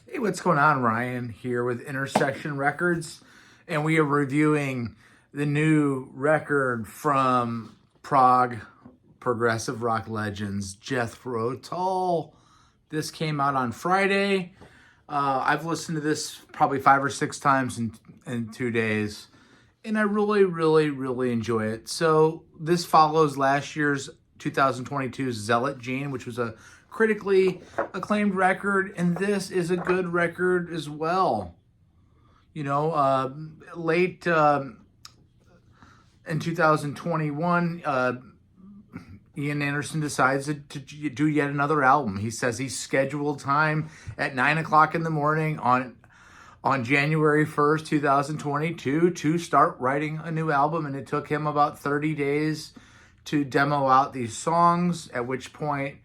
Hey, what's going on? Ryan here with Intersection Records, and we are reviewing the new record from Prague progressive rock legends Jethro, Tull. This came out on Friday. I've listened to this probably 5 or 6 times in 2 days, and I really enjoy it. So this follows last year's 2022 Zealot Gene, which was a critically acclaimed record, and this is a good record as well. Late in 2021, Ian Anderson decides to do yet another album. He says he's scheduled time at 9 o'clock in the morning on January 1st, 2022 to start writing a new album, and it took him about 30 days to demo out these songs, at which point,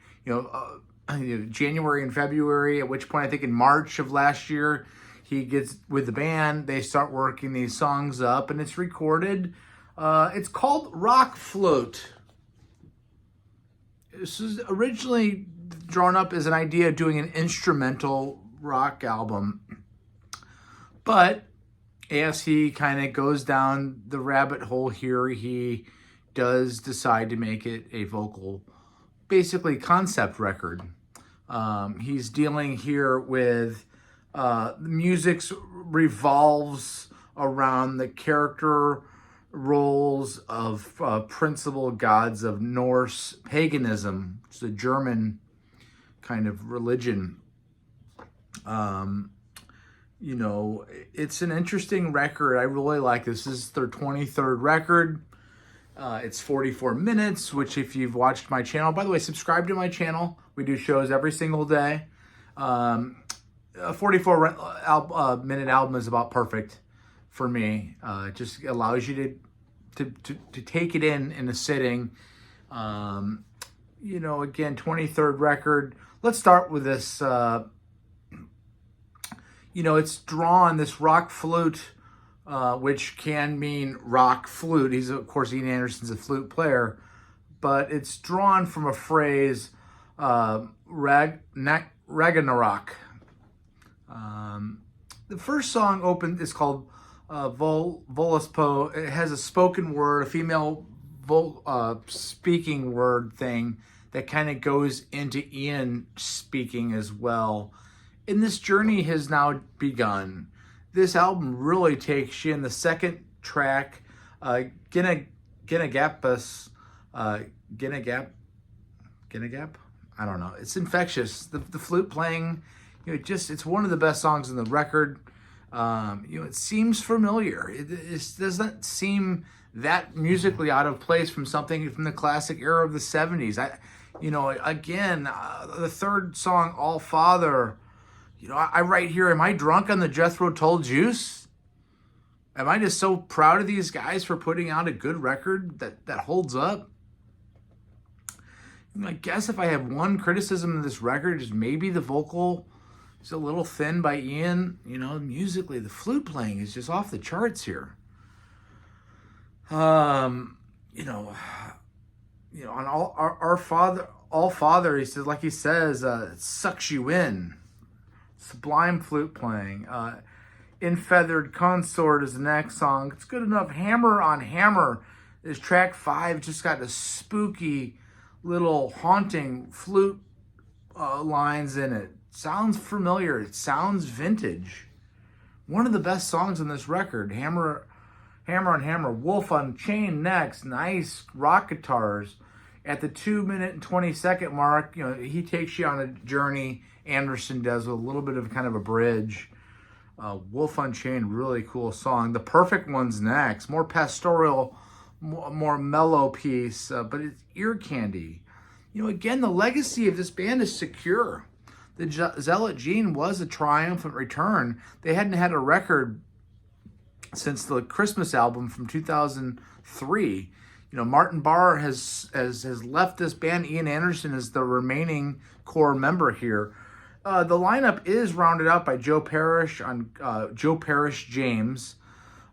January and February, at which point I think in March of last year, he gets with the band, they start working these songs up, and it's recorded. It's called RökFlöte. This was originally drawn up as an idea of doing an instrumental rock album, but as he kind of goes down the rabbit hole here, he does decide to make it a vocal, basically concept record. He's dealing here with the music revolves around the character roles of principal gods of Norse paganism. It's a German kind of religion. It's an interesting record. I really like this. This is their 23rd record. It's 44 minutes, which if you've watched my channel, by the way, subscribe to my channel. We do shows every single day. A 44-minute album is about perfect for me. It just allows you to take it in a sitting. Again, 23rd record. Let's start with this. It's drawn, this RökFlöte, which can mean rock flute. He's, of course, Ian Anderson's a flute player, but it's drawn from a phrase, Ragnarok. The first song is called Volaspo. It has a spoken word, a female speaking word thing that kind of goes into Ian speaking as well. And this journey has now begun. This album really takes you in. The second track, Ginagapus, Ginagap, I don't know. It's infectious. The flute playing, it's one of the best songs in the record. It seems familiar. It doesn't seem that musically out of place from something from the classic era of the 70s. The third song, All Father, I write here, am I drunk on the Jethro Tull juice? Am I just so proud of these guys for putting out a good record that holds up? I guess if I have one criticism of this record, is maybe the vocal is a little thin by Ian. Musically, the flute playing is just off the charts here. On All Father, he says, it sucks you in. Sublime flute playing. In Feathered Consort is the next song. It's good enough. Hammer on Hammer is track 5. Just got a spooky little haunting flute lines in it. Sounds familiar. It sounds vintage. One of the best songs on this record. Hammer on Hammer. Wolf on Chain next. Nice rock guitars. At the 2-minute and 20-second mark, he takes you on a journey. Anderson does with a little bit of kind of a bridge. Wolf on Chain, really cool song. The Perfect One's next. More pastoral, more mellow piece, but it's ear candy. Again, the legacy of this band is secure. The Zealot Gene was a triumphant return. They hadn't had a record since the Christmas album from 2003. Martin Barr has left this band. Ian Anderson is the remaining core member here. The lineup is rounded out by Joe Parrish James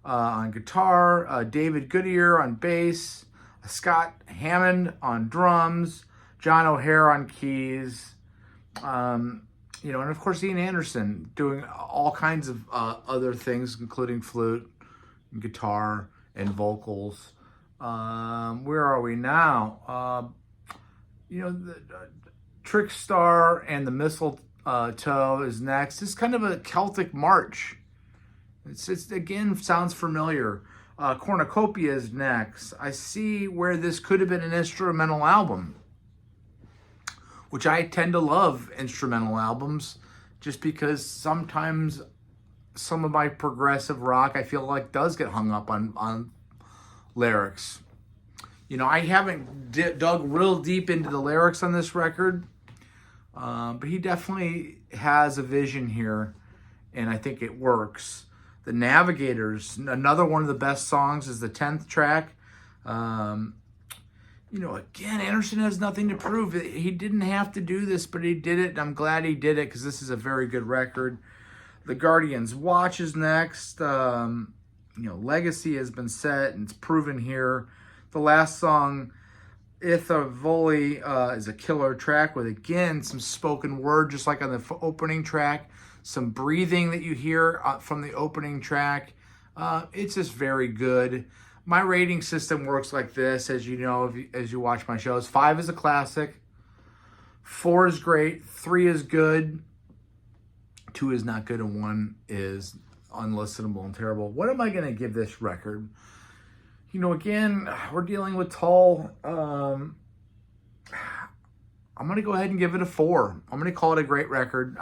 on guitar, David Goodyear on bass, Scott Hammond on drums, John O'Hare on keys. You know, and of course, Ian Anderson doing all kinds of other things, including flute, and guitar, and vocals. Where are we now? You know, the Trickstar and the Mistletoe is next. It's kind of a Celtic march. It's again sounds familiar. Cornucopia is next. I see where this could have been an instrumental album, which I tend to love instrumental albums, just because sometimes some of my progressive rock I feel like does get hung up on lyrics. You know, I haven't dug real deep into the lyrics on this record, but he definitely has a vision here, and I think it works. The Navigators, another one of the best songs, is the 10th track. You know, again, Anderson has nothing to prove. He didn't have to do this, but he did it, and I'm glad he did it because this is a very good record. The Guardian's Watch is next. You know, legacy has been set, and it's proven here. The last song, Ithavoli, is a killer track with, again, some spoken word, just like on the opening track. Some breathing that you hear from the opening track. It's just very good. My rating system works like this, as you know, as you watch my shows. 5 is a classic. 4 is great. 3 is good. 2 is not good. And 1 is unlistenable and terrible. What am I going to give this record? You know, again, we're dealing with Tull. I'm going to go ahead and give it a 4. I'm going to call it a great record.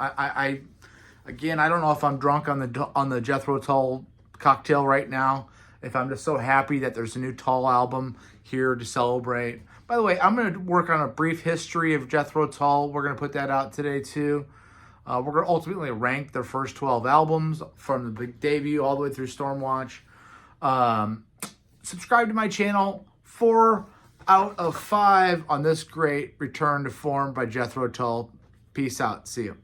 Again, I don't know if I'm drunk on the Jethro Tull cocktail right now. If I'm just so happy that there's a new Tull album here to celebrate. By the way, I'm going to work on a brief history of Jethro Tull. We're going to put that out today too. We're going to ultimately rank their first 12 albums from the big debut all the way through Stormwatch. Subscribe to my channel. 4 out of 5 on this great return to form by Jethro Tull. Peace out. See you.